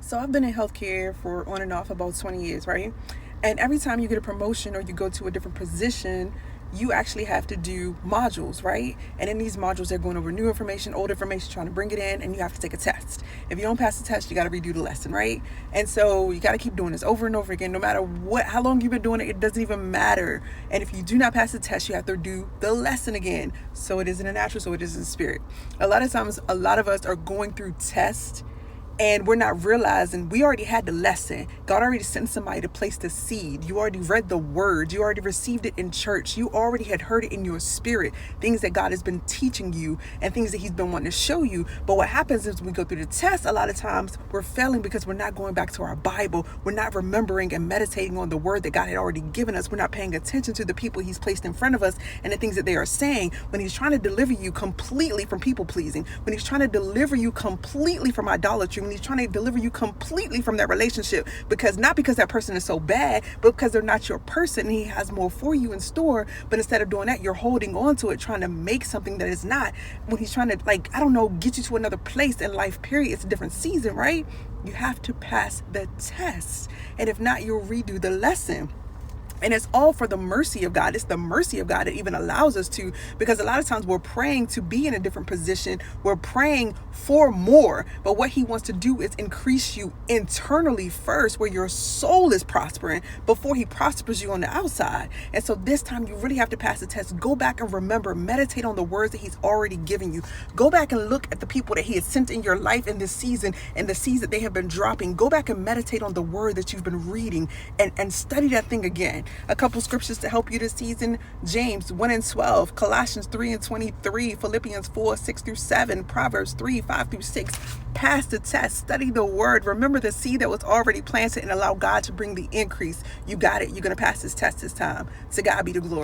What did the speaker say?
So I've been in healthcare for on and off about 20 years, right? And every time you get a promotion or you go to a different position, you actually have to do modules, right? And in these modules, they're going over new information, old information, trying to bring it in, and you have to take a test. If you don't pass the test, you got to redo the lesson, right? And so you got to keep doing this over and over again, no matter how long you've been doing it, it doesn't even matter. And if you do not pass the test, you have to do the lesson again. So it is in the natural, so it is in the spirit. A lot of times, a lot of us are going through tests and we're not realizing we already had the lesson. God already sent somebody to place the seed. You already read the word. You already received it in church. You already had heard it in your spirit. Things that God has been teaching you and things that he's been wanting to show you. But what happens is when we go through the test, a lot of times we're failing because we're not going back to our Bible. We're not remembering and meditating on the word that God had already given us. We're not paying attention to the people he's placed in front of us and the things that they are saying when he's trying to deliver you completely from people pleasing, when he's trying to deliver you completely from idolatry, when he's trying to deliver you completely from that relationship, not because that person is so bad, but because they're not your person and he has more for you in store. But instead of doing that, you're holding on to it, trying to make something that is not, when he's trying to, get you to another place in life, period. It's a different season, right? You have to pass the test. And if not, you'll redo the lesson. And it's all for the mercy of God. It's the mercy of God that even allows us to, because a lot of times we're praying to be in a different position. We're praying for more. But what he wants to do is increase you internally first, where your soul is prospering before he prospers you on the outside. And so this time you really have to pass the test. Go back and remember, meditate on the words that he's already given you. Go back and look at the people that he has sent in your life in this season and the seeds that they have been dropping. Go back and meditate on the word that you've been reading and study that thing again. A couple scriptures to help you this season: James 1:12, Colossians 3:23, Philippians 4:6-7, Proverbs 3:5-6. Pass the test, study the word, remember the seed that was already planted, and allow God to bring the increase. You got it. You're going to pass this test this time. To God be the glory.